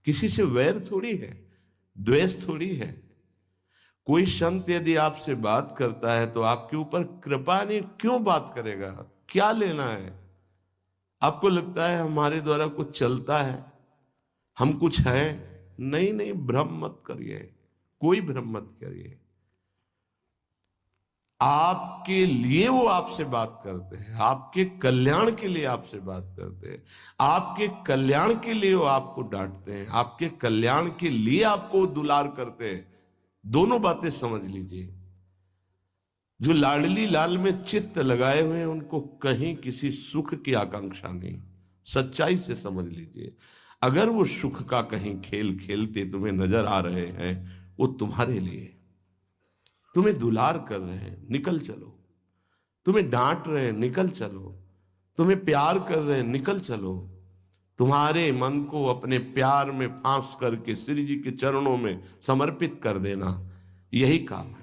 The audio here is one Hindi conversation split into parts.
किसी से वैर थोड़ी है, द्वेष थोड़ी है। कोई संत यदि आपसे बात करता है तो आपके ऊपर कृपा नहीं, क्यों बात करेगा? क्या लेना है? आपको लगता है हमारे द्वारा कुछ चलता है, हम कुछ है? नहीं नहीं, भ्रम मत करिए, कोई भ्रम मत करिए। आपके लिए वो आपसे बात करते हैं, आपके कल्याण के लिए आपसे बात करते हैं, आपके कल्याण के लिए वो आपको डांटते हैं, आपके कल्याण के लिए आपको दुलार करते हैं। दोनों बातें समझ लीजिए। जो लाडली लाल में चित्त लगाए हुए हैं उनको कहीं किसी सुख की आकांक्षा नहीं। सच्चाई से समझ लीजिए। अगर वो सुख का कहीं खेल खेलते तुम्हें नजर आ रहे हैं, वो तुम्हारे लिए, तुम्हें दुलार कर रहे हैं, निकल चलो। तुम्हें डांट रहे हैं, निकल चलो। तुम्हें प्यार कर रहे हैं, निकल चलो। तुम्हारे मन को अपने प्यार में फांस करके श्री जी के चरणों में समर्पित कर देना, यही काम है।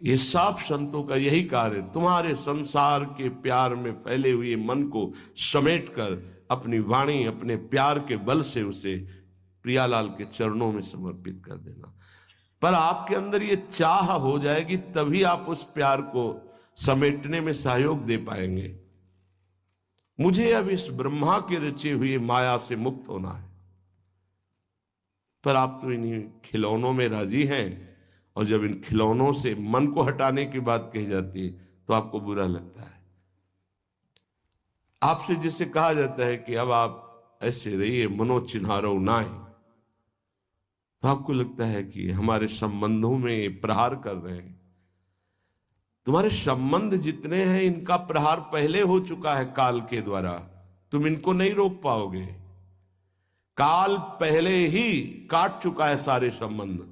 ये सब संतों का यही कार्य, तुम्हारे संसार के प्यार में फैले हुए मन को समेटकर अपनी वाणी, अपने प्यार के बल से उसे प्रियालाल के चरणों में समर्पित कर देना। पर आपके अंदर ये चाह हो जाएगी, तभी आप उस प्यार को समेटने में सहयोग दे पाएंगे। मुझे अब इस ब्रह्मा के रचे हुए माया से मुक्त होना है, पर आप तो इन्हीं खिलौनों में राजी हैं। और जब इन खिलौनों से मन को हटाने की बात कही जाती है तो आपको बुरा लगता है। आपसे जिसे कहा जाता है कि अब आप ऐसे रहिए, मनोचिन्हारो नाय, तो आपको लगता है कि हमारे संबंधों में प्रहार कर रहे हैं। तुम्हारे संबंध जितने हैं इनका प्रहार पहले हो चुका है काल के द्वारा, तुम इनको नहीं रोक पाओगे। काल पहले ही काट चुका है सारे संबंध।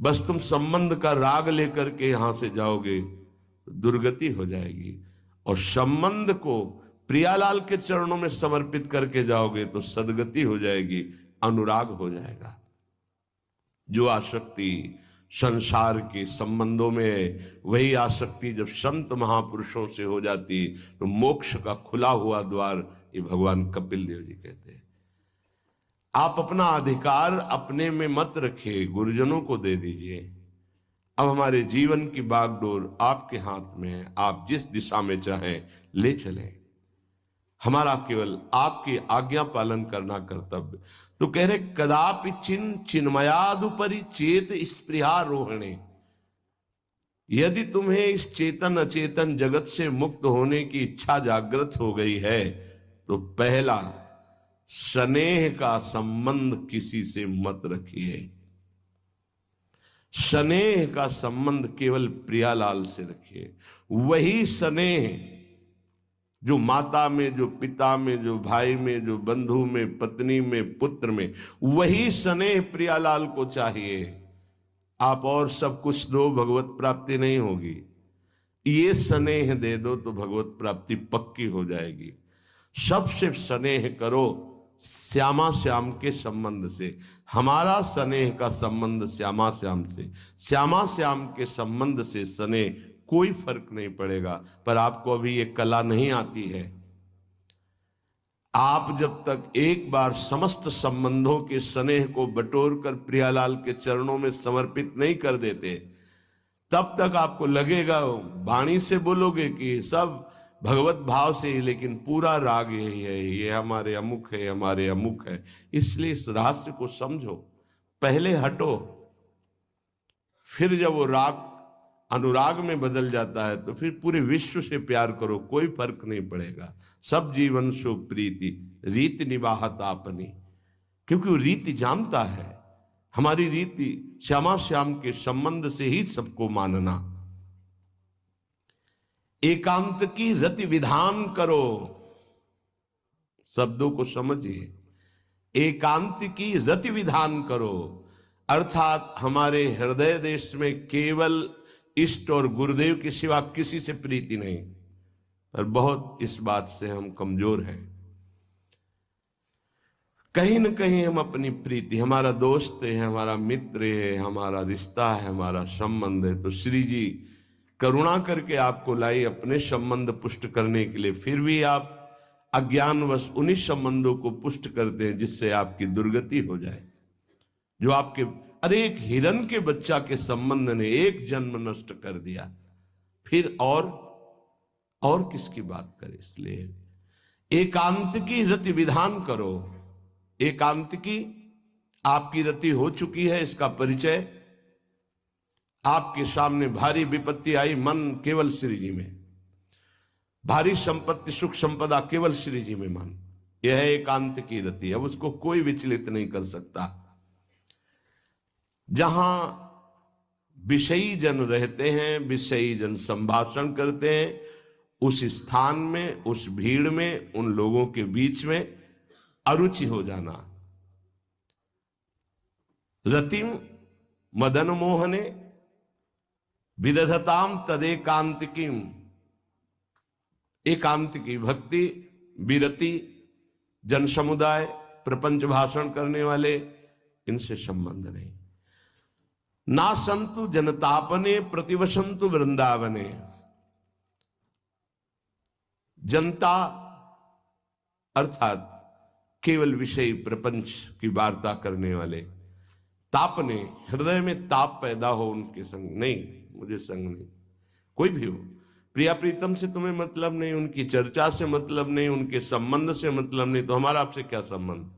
बस तुम संबंध का राग लेकर के यहां से जाओगे, दुर्गति हो जाएगी। और संबंध को प्रियालाल के चरणों में समर्पित करके जाओगे तो सदगति हो जाएगी, अनुराग हो जाएगा। जो आसक्ति संसार के संबंधों में है, वही आसक्ति जब संत महापुरुषों से हो जाती तो मोक्ष का खुला हुआ द्वार, ये भगवान कपिल देव जी कहते हैं। आप अपना अधिकार अपने में मत रखिए, गुरुजनों को दे दीजिए। अब हमारे जीवन की बागडोर आपके हाथ में है, आप जिस दिशा में चाहें ले चलें। हमारा केवल आपकी आज्ञा पालन करना कर्तव्य। तो कह रहे कदापि चिन्मयादुपरि चेत स्पृहा रोहिणे। यदि तुम्हें इस चेतन अचेतन जगत से मुक्त होने की इच्छा जागृत हो गई है तो पहला, स्नेह का संबंध किसी से मत रखिए। स्नेह का संबंध केवल प्रियालाल से रखिए। वही स्नेह जो माता में, जो पिता में, जो भाई में, जो बंधु में, पत्नी में, पुत्र में, वही स्नेह प्रियालाल को चाहिए। आप और सब कुछ दो, भगवत प्राप्ति नहीं होगी। ये स्नेह दे दो तो भगवत प्राप्ति पक्की हो जाएगी। सबसे स्नेह करो श्यामा श्याम के संबंध से। हमारा स्नेह का संबंध श्यामा श्याम से, श्यामा श्याम के संबंध से स्नेह कोई फर्क नहीं पड़ेगा। पर आपको अभी ये कला नहीं आती है। आप जब तक एक बार समस्त संबंधों के स्नेह को बटोर कर प्रियालाल के चरणों में समर्पित नहीं कर देते, तब तक आपको लगेगा, वाणी से बोलोगे कि सब भगवत भाव से ही, लेकिन पूरा राग यही है, ये हमारे अमुक है, हमारे अमुक है। इसलिए इस रहस्य को समझो, पहले हटो, फिर जब वो राग अनुराग में बदल जाता है तो फिर पूरे विश्व से प्यार करो, कोई फर्क नहीं पड़ेगा। सब जीवन सो प्रीति रीति निवाहत आपनी, क्योंकि वो रीति जानता है। हमारी रीति श्यामा श्याम के संबंध से ही सबको मानना। एकांत की रति विधान करो, शब्दों को समझिए। एकांत की रति विधान करो, अर्थात हमारे हृदय देश में केवल इष्ट और गुरुदेव के सिवा किसी से प्रीति नहीं। पर बहुत इस बात से हम कमजोर हैं। कहीं न कहीं हम अपनी प्रीति, हमारा दोस्त है, हमारा मित्र है, हमारा रिश्ता है, हमारा संबंध है, तो श्री जी करुणा करके आपको लाई अपने संबंध पुष्ट करने के लिए। फिर भी आप अज्ञानवश उन्हीं संबंधों को पुष्ट करते हैं जिससे आपकी दुर्गति हो जाए। जो आपके, अरे एक हिरन के बच्चा के संबंध ने एक जन्म नष्ट कर दिया, फिर और किसकी बात करें। इसलिए एकांत की रति विधान करो। एकांत की आपकी रति हो चुकी है, इसका परिचय आपके सामने भारी विपत्ति आई, मन केवल श्री जी में, भारी संपत्ति सुख संपदा केवल श्री जी में मन, यह है एकांत की रति। अब उसको कोई विचलित नहीं कर सकता। जहां विषयी जन रहते हैं, विषयी जन संभाषण करते हैं, उस स्थान में, उस भीड़ में, उन लोगों के बीच में अरुचि हो जाना। रतिम मदन मोहने विदधताम तदेकांतिकीम। एकांत की भक्ति, विरति, जन समुदाय, प्रपंच भाषण करने वाले, इनसे संबंध नहीं। ना संतु जनतापने प्रतिवसंतु वृंदावने। जनता अर्थात केवल विषय प्रपंच की वार्ता करने वाले, तापने, हृदय में ताप पैदा हो उनके संग नहीं, मुझे संग नहीं। कोई भी हो, प्रिया प्रीतम से तुम्हें मतलब नहीं, उनकी चर्चा से मतलब नहीं, उनके संबंध से मतलब नहीं, तो हमारा आपसे क्या संबंध।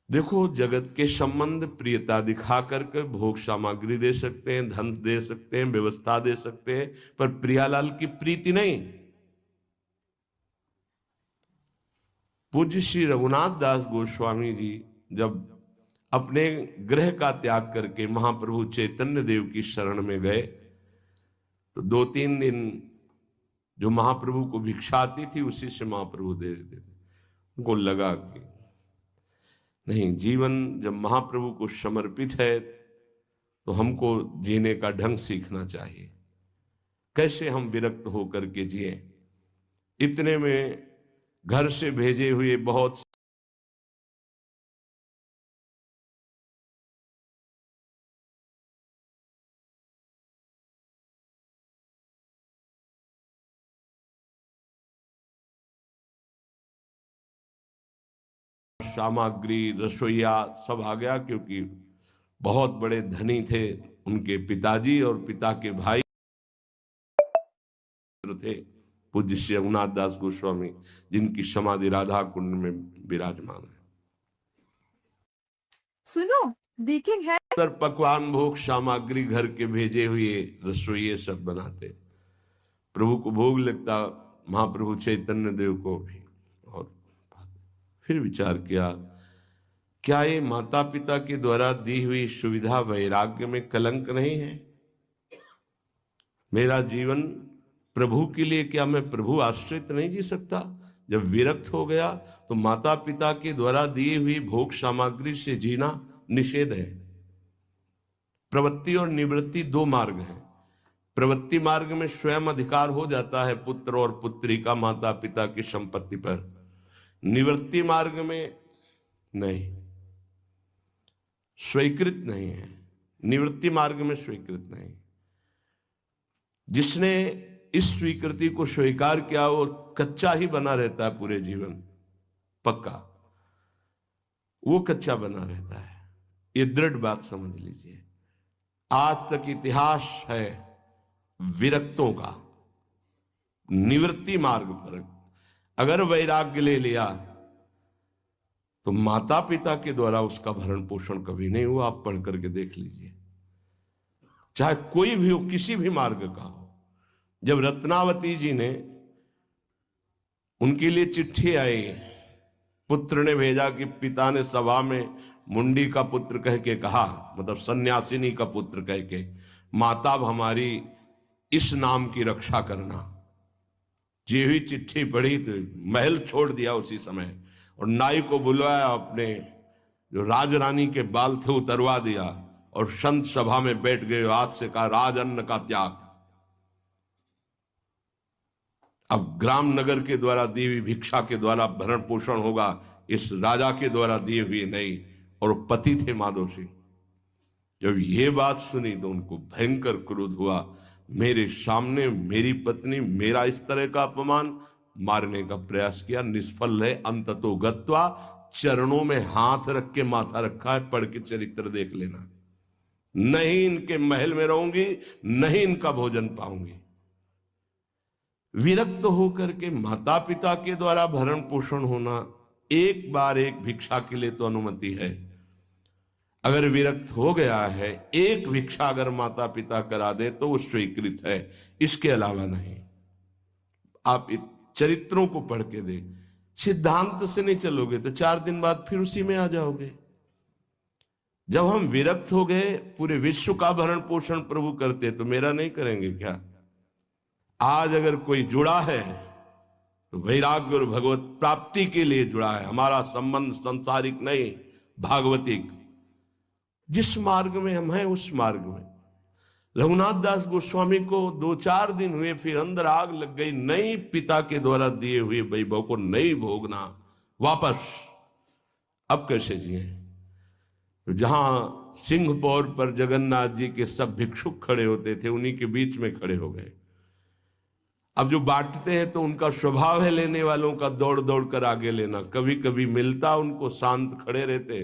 देखो, जगत के संबंध प्रियता दिखा करके भोग सामग्री दे सकते हैं, धन दे सकते हैं, व्यवस्था दे सकते हैं, पर प्रियालाल की प्रीति नहीं। पूज्य श्री रघुनाथ दास गोस्वामी जी जब अपने गृह का त्याग करके महाप्रभु चैतन्य देव की शरण में गए, तो 2-3 दिन जो महाप्रभु को भिक्षा आती थी उसी से महाप्रभु दे देते थे। उनको लगा कि नहीं, जीवन जब महाप्रभु को समर्पित है तो हमको जीने का ढंग सीखना चाहिए, कैसे हम विरक्त होकर के जिए। इतने में घर से भेजे हुए बहुत सामग्री, रसोईया सब आ गया, क्योंकि बहुत बड़े धनी थे उनके पिताजी, और पिता के भाई थे पूज्य श्री रघुनाथ दास गोस्वामी, जिनकी समाधि राधा कुंड में विराजमान है। सुनो, बेकिंग है। पकवान, भोग सामग्री घर के भेजे हुए रसोइये सब बनाते, प्रभु को भोग लगता, महाप्रभु चैतन्य देव को भी। और फिर विचार किया, क्या ये माता पिता के द्वारा दी हुई सुविधा वैराग्य में कलंक नहीं है। मेरा जीवन प्रभु के लिए, क्या मैं प्रभु आश्रित नहीं जी सकता। जब विरक्त हो गया तो माता पिता के द्वारा दी हुई भोग सामग्री से जीना निषेध है। प्रवृत्ति और निवृत्ति 2 मार्ग हैं। प्रवृत्ति मार्ग में स्वयं अधिकार हो जाता है पुत्र और पुत्री का माता पिता की संपत्ति पर, निवृत्ति मार्ग में नहीं, स्वीकृत नहीं है। निवृत्ति मार्ग में स्वीकृत नहीं। जिसने इस स्वीकृति को स्वीकार किया वो कच्चा ही बना रहता है पूरे जीवन, पक्का वो कच्चा बना रहता है। ये दृढ़ बात समझ लीजिए। आज तक इतिहास है विरक्तों का। निवृत्ति मार्ग पर अगर वैराग्य ले लिया तो माता पिता के द्वारा उसका भरण पोषण कभी नहीं हुआ। आप पढ़ करके देख लीजिए, चाहे कोई भी हो, किसी भी मार्ग का हो। जब रत्नावती जी ने, उनके लिए चिट्ठी आई, पुत्र ने भेजा कि पिता ने सभा में मुंडी का पुत्र कह के कहा, मतलब सन्यासिनी का पुत्र कह के, माता हमारी इस नाम की रक्षा करना। जी हुई चिट्ठी पढ़ी तो महल छोड़ दिया उसी समय, और नाई को बुलवाया, अपने जो राजरानी के बाल थे उतरवा दिया, और संत सभा में बैठ गए। आज से कहा राजअन्न का त्याग। अब ग्राम नगर के द्वारा दी हुई भिक्षा के द्वारा भरण पोषण होगा, इस राजा के द्वारा दिए हुए नहीं। और पति थे माधव सिंह। जब ये बात सुनी तो उनको भयंकर क्रोध हुआ। मेरे सामने मेरी पत्नी, मेरा इस तरह का अपमान, मारने का प्रयास किया, निष्फल है। अंततो गत्वा, चरणों में हाथ रख के माथा रखा है, पढ़ के चरित्र देख लेना। नहीं इनके महल में रहूंगी, नहीं इनका भोजन पाऊंगी। विरक्त होकर के माता पिता के द्वारा भरण पोषण होना, एक बार एक भिक्षा के लिए तो अनुमति है। अगर विरक्त हो गया है, एक भिक्षा अगर माता पिता करा दे तो वो स्वीकृत है, इसके अलावा नहीं। आप चरित्रों को पढ़ के दे, सिद्धांत से नहीं चलोगे तो 4 दिन बाद फिर उसी में आ जाओगे। जब हम विरक्त हो गए, पूरे विश्व का भरण पोषण प्रभु करते, तो मेरा नहीं करेंगे क्या? आज अगर कोई जुड़ा है तो वैराग्य और भगवत प्राप्ति के लिए जुड़ा है। हमारा संबंध संसारिक नहीं, भागवतिक। जिस मार्ग में हम हैं उस मार्ग में। रघुनाथ दास गोस्वामी को 2-4 दिन हुए, फिर अंदर आग लग गई। नहीं, पिता के द्वारा दिए हुए वैभव को नहीं भोगना, वापस। अब कैसे जिए? तो जहां सिंहपौर पर जगन्नाथ जी के सब भिक्षुक खड़े होते थे, उन्हीं के बीच में खड़े हो गए। अब जो बांटते हैं तो उनका स्वभाव है लेने वालों का दौड़ दौड़ कर आगे लेना। कभी कभी मिलता उनको, शांत खड़े रहते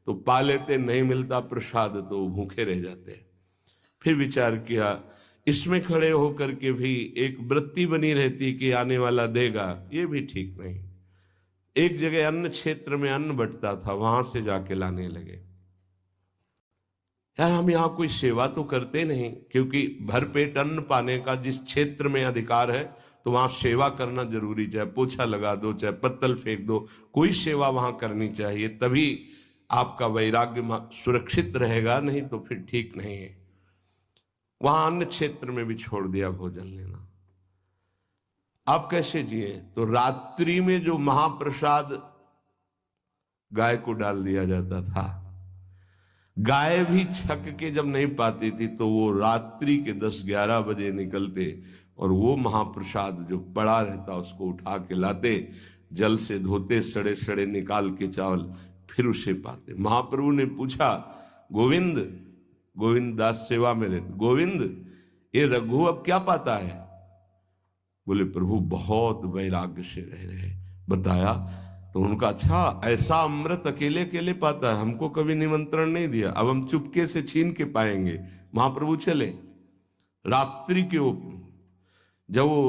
तो पा लेते, नहीं मिलता प्रसाद तो भूखे रह जाते। फिर विचार किया, इसमें खड़े होकर के भी एक वृत्ति बनी रहती कि आने वाला देगा, ये भी ठीक नहीं। एक जगह अन्न क्षेत्र में अन्न बंटता था, वहां से जाके लाने लगे। यार हम यहाँ कोई सेवा तो करते नहीं, क्योंकि भरपेट अन्न पाने का जिस क्षेत्र में अधिकार है तो वहां सेवा करना जरूरी। चाहे पोछा लगा दो, चाहे पत्तल फेंक दो, कोई सेवा वहां करनी चाहिए, तभी आपका वैराग्य सुरक्षित रहेगा, नहीं तो फिर ठीक नहीं है। वहां अन्य क्षेत्र में भी छोड़ दिया भोजन लेना। आप कैसे जिए? तो रात्रि में जो महाप्रसाद गाय को डाल दिया जाता था, गाय भी छक के जब नहीं पाती थी तो वो रात्रि के 10-11 बजे निकलते और वो महाप्रसाद जो पड़ा रहता उसको उठा के लाते, जल से धोते, सड़े सड़े निकाल के चावल, फिर उसे पाते। महाप्रभु ने पूछा, गोविंद, गोविंद दास सेवा में रहते, गोविंद ये रघु अब क्या पाता है? बोले प्रभु बहुत वैराग्य से रह रहे। बताया तो उनका, अच्छा ऐसा अमृत अकेले अकेले पाता है, हमको कभी निमंत्रण नहीं दिया, अब हम चुपके से छीन के पाएंगे। महाप्रभु चले रात्रि के जब वो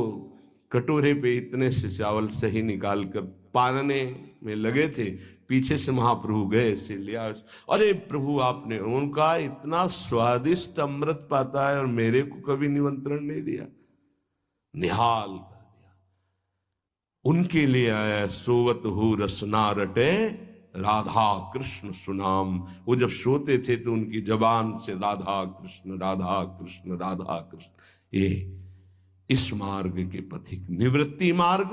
कटोरे पे इतने से चावल सही निकाल कर पानने में लगे थे, पीछे से महाप्रभु गए, से लिया। अरे प्रभु आपने, उनका इतना स्वादिष्ट अमृत पाता है और मेरे को कभी निमंत्रण नहीं दिया, निहाल कर दिया। उनके लिए आया सोवत हु रसना रटे राधा कृष्ण सुनाम। वो जब सोते थे तो उनकी जबान से राधा कृष्ण राधा कृष्ण राधा कृष्ण। ये इस मार्ग के पथिक। निवृत्ति मार्ग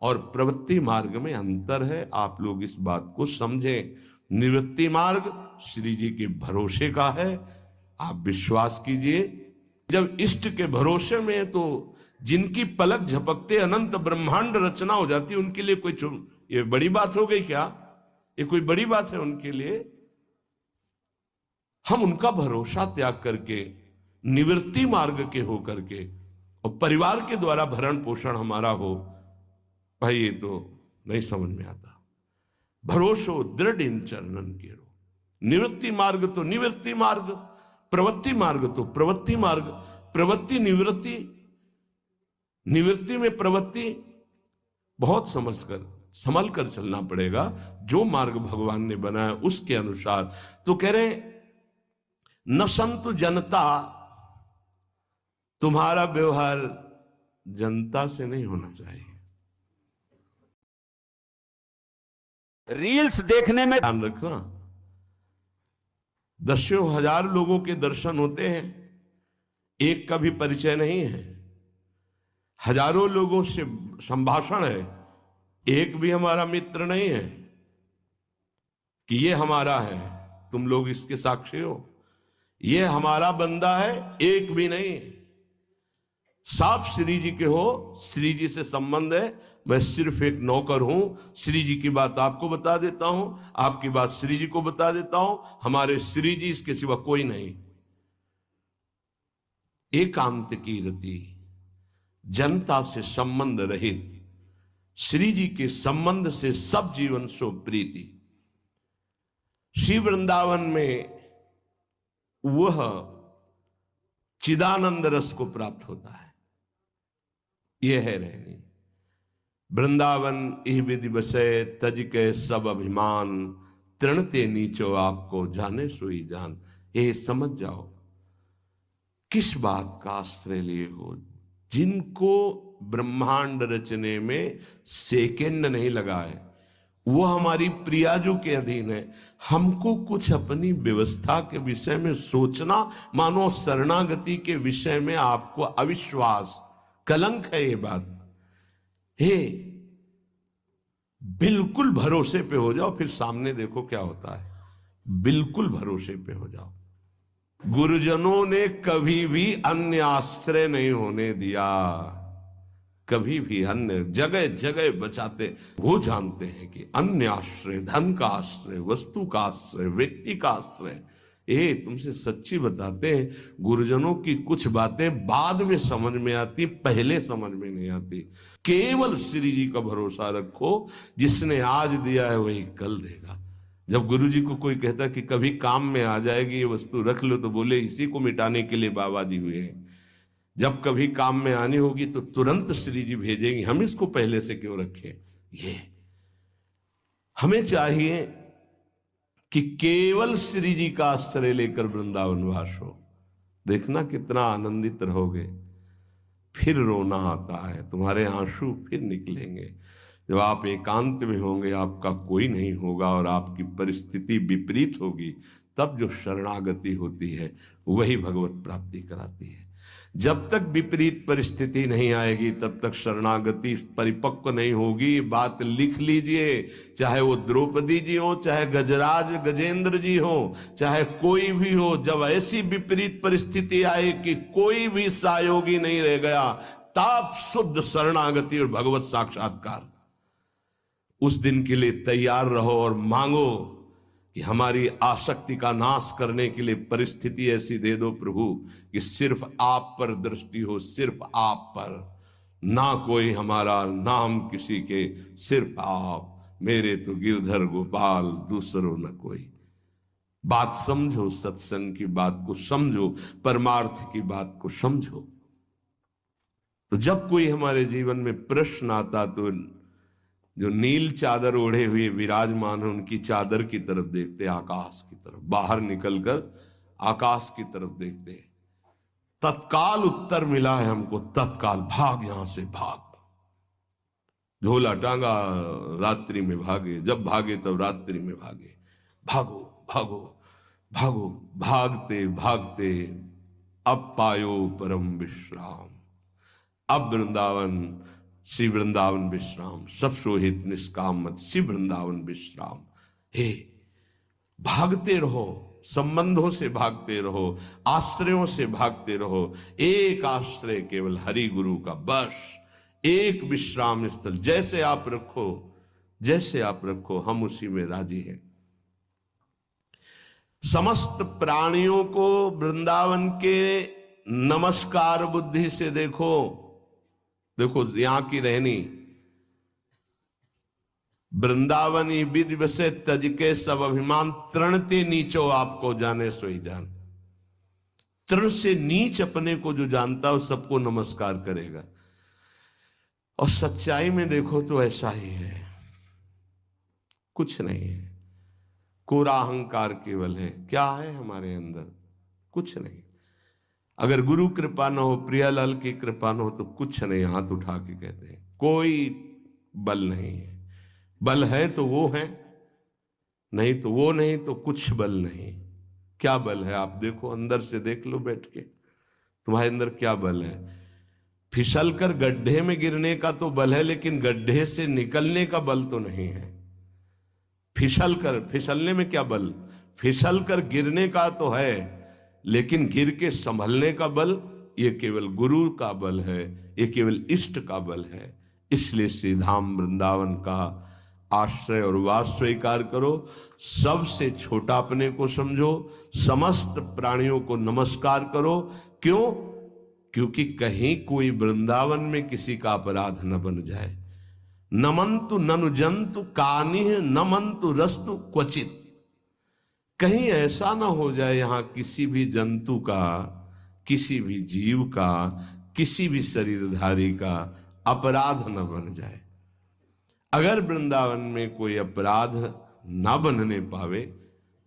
और प्रवृत्ति मार्ग में अंतर है, आप लोग इस बात को समझें। निवृत्ति मार्ग श्री जी के भरोसे का है, आप विश्वास कीजिए। जब इष्ट के भरोसे में, तो जिनकी पलक झपकते अनंत ब्रह्मांड रचना हो जाती, उनके लिए कोई ये बड़ी बात हो गई क्या? ये कोई बड़ी बात है उनके लिए? हम उनका भरोसा त्याग करके निवृत्ति मार्ग के हो करके और परिवार के द्वारा भरण पोषण हमारा हो, भाई ये तो नहीं समझ में आता। भरोसो दृढ़ इन चरणन के रो। निवृत्ति मार्ग तो निवृत्ति मार्ग, प्रवृत्ति मार्ग तो प्रवृत्ति मार्ग। प्रवृत्ति निवृत्ति, निवृत्ति में प्रवृत्ति, बहुत समझकर संभल कर चलना पड़ेगा। जो मार्ग भगवान ने बनाया उसके अनुसार। तो कह रहे न संत जनता, तुम्हारा व्यवहार जनता से नहीं होना चाहिए। रील्स देखने में ध्यान रखना, दसियों हजार लोगों के दर्शन होते हैं, एक का भी परिचय नहीं है। हजारों लोगों से संभाषण है, एक भी हमारा मित्र नहीं है कि ये हमारा है, तुम लोग इसके साक्षी हो। ये हमारा बंदा है, एक भी नहीं। साफ श्री जी के हो, श्री जी से संबंध है, मैं सिर्फ एक नौकर हूं। श्री जी की बात आपको बता देता हूं, आपकी बात श्री जी को बता देता हूं। हमारे श्री जी, इसके सिवा कोई नहीं। एकांत की रति, जनता से संबंध रहित, श्री जी के संबंध से सब जीवन सो प्रीति। श्री वृंदावन में वह चिदानंद रस को प्राप्त होता है। यह है रहनी। वृंदावन इह विधि बसे तज के सब अभिमान, तृणते नीचो आपको जाने सोई जान। ये समझ जाओ किस बात का आश्रय लिए हो। जिनको ब्रह्मांड रचने में सेकेंड नहीं लगाए, वो हमारी प्रियाजू के अधीन है। हमको कुछ अपनी व्यवस्था के विषय में सोचना, मानो शरणागति के विषय में आपको अविश्वास, कलंक है ये बात। हे, बिल्कुल भरोसे पे हो जाओ, फिर सामने देखो क्या होता है। बिल्कुल भरोसे पे हो जाओ। गुरुजनों ने कभी भी अन्य आश्रय नहीं होने दिया, कभी भी अन्य जगह जगह बचाते। वो जानते हैं कि अन्य आश्रय, धन का आश्रय, वस्तु का आश्रय, व्यक्ति का आश्रय, ये तुमसे सच्ची बताते हैं, गुरुजनों की कुछ बातें बाद में समझ में आती, पहले समझ में नहीं आती। केवल श्री जी का भरोसा रखो, जिसने आज दिया है वही कल देगा। जब गुरु जी को कोई कहता कि कभी काम में आ जाएगी ये वस्तु, रख लो, तो बोले इसी को मिटाने के लिए बाबा जी हुए हैं। जब कभी काम में आनी होगी तो तुरंत श्री जी भेजेंगे, हम इसको पहले से क्यों रखें। ये हमें चाहिए कि केवल श्री जी का आश्रय लेकर वृंदावन वास हो। देखना कितना आनंदित रहोगे। फिर रोना आता है, तुम्हारे आंसू फिर निकलेंगे। जब आप एकांत में होंगे, आपका कोई नहीं होगा और आपकी परिस्थिति विपरीत होगी, तब जो शरणागति होती है वही भगवत प्राप्ति कराती है। जब तक विपरीत परिस्थिति नहीं आएगी तब तक शरणागति परिपक्व नहीं होगी। बात लिख लीजिए, चाहे वो द्रौपदी जी हो, चाहे गजराज गजेंद्र जी हो, चाहे कोई भी हो। जब ऐसी विपरीत परिस्थिति आए कि कोई भी सहयोगी नहीं रह गया, तब शुद्ध शरणागति और भगवत साक्षात्कार। उस दिन के लिए तैयार रहो और मांगो कि हमारी आसक्ति का नाश करने के लिए परिस्थिति ऐसी दे दो प्रभु कि सिर्फ आप पर दृष्टि हो, सिर्फ आप पर, ना कोई हमारा, ना हम किसी के, सिर्फ आप। मेरे तो गिरधर गोपाल, दूसरों न कोई। बात समझो, सत्संग की बात को समझो, परमार्थ की बात को समझो। तो जब कोई हमारे जीवन में प्रश्न आता तो जो नील चादर ओढ़े हुए विराजमान है, उनकी चादर की तरफ देखते, आकाश की तरफ। बाहर निकलकर आकाश की तरफ देखते। तत्काल उत्तर मिला है हमको, तत्काल भाग, यहां से भाग। झोला टांगा, रात्रि में भागे, जब भागे तब रात्रि में भागे। भागो भागो भागो, भागते भागते अब पायो परम विश्राम। अब वृंदावन, श्री वृंदावन विश्राम, सब सोहित निष्काम मत, श्री वृंदावन विश्राम। हे, भागते रहो, संबंधों से भागते रहो, आश्रयों से भागते रहो। एक आश्रय केवल हरि गुरु का, बस एक विश्राम स्थल। जैसे आप रखो, जैसे आप रखो, हम उसी में राजी हैं। समस्त प्राणियों को वृंदावन के नमस्कार बुद्धि से देखो। देखो यहां की रहनी, वृंदावनी विधि बसे तज के सब अभिमान, तृणते नीचो आपको जाने सोई जान। तृण से नीच अपने को जो जानता है सबको नमस्कार करेगा। और सच्चाई में देखो तो ऐसा ही है, कुछ नहीं है। कोरा अहंकार केवल है। क्या है हमारे अंदर? कुछ नहीं। अगर गुरु कृपा न हो, प्रियालाल की कृपा न हो, तो कुछ नहीं। हाथ उठा के कहते हैं कोई बल नहीं है। बल है तो वो है, नहीं तो वो नहीं, तो कुछ बल नहीं। क्या बल है? आप देखो, अंदर से देख लो बैठ के, तुम्हारे अंदर क्या बल है। फिसल कर गड्ढे में गिरने का तो बल है, लेकिन गड्ढे से निकलने का बल तो नहीं है। फिसलने में क्या बल? फिसल कर गिरने का तो है, लेकिन गिर के संभलने का बल, ये केवल गुरु का बल है, ये केवल इष्ट का बल है। इसलिए श्री धाम वृंदावन का आश्रय और वास स्वीकार करो। सबसे छोटा अपने को समझो, समस्त प्राणियों को नमस्कार करो। क्यों? क्योंकि कहीं कोई वृंदावन में किसी का अपराध न बन जाए। नमंतु ननु जंतु कानिह नमंतु रस्तु क्वचित। कहीं ऐसा ना हो जाए यहां किसी भी जंतु का, किसी भी जीव का, किसी भी शरीरधारी का अपराध न बन जाए। अगर वृंदावन में कोई अपराध ना बनने पावे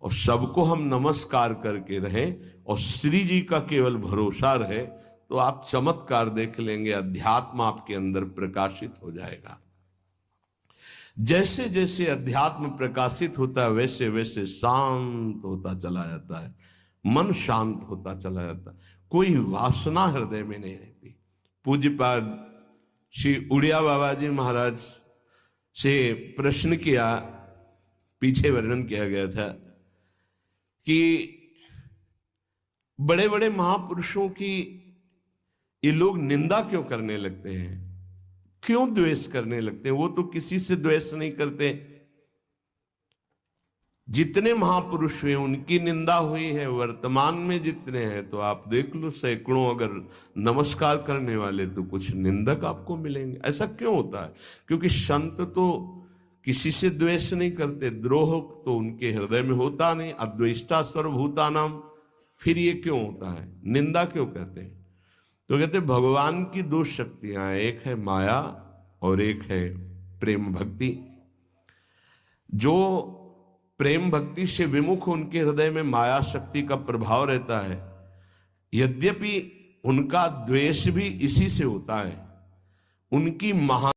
और सबको हम नमस्कार करके रहें और श्री जी का केवल भरोसा रहे, तो आप चमत्कार देख लेंगे, अध्यात्म आपके अंदर प्रकाशित हो जाएगा। जैसे जैसे अध्यात्म प्रकाशित होता है वैसे वैसे शांत होता चला जाता है, मन शांत होता चला जाता है, कोई वासना हृदय में नहीं रहती। पूज्यपाद श्री उड़िया बाबा जी महाराज से प्रश्न किया, पीछे वर्णन किया गया था कि बड़े बड़े महापुरुषों की ये लोग निंदा क्यों करने लगते हैं, क्यों द्वेष करने लगते हैं? वो तो किसी से द्वेष नहीं करते। जितने महापुरुष हुए उनकी निंदा हुई है, वर्तमान में जितने हैं तो आप देख लो सैकड़ों अगर नमस्कार करने वाले तो कुछ निंदक आपको मिलेंगे। ऐसा क्यों होता है? क्योंकि संत तो किसी से द्वेष नहीं करते, द्रोह तो उनके हृदय में होता नहीं, अद्वेष्टा सर्वभूतानाम। फिर ये क्यों होता है, निंदा क्यों कहते हैं? तो कहते हैं भगवान की दो शक्तियां हैं, एक है माया और एक है प्रेम भक्ति। जो प्रेम भक्ति से विमुख उनके हृदय में माया शक्ति का प्रभाव रहता है, यद्यपि उनका द्वेष भी इसी से होता है। उनकी महा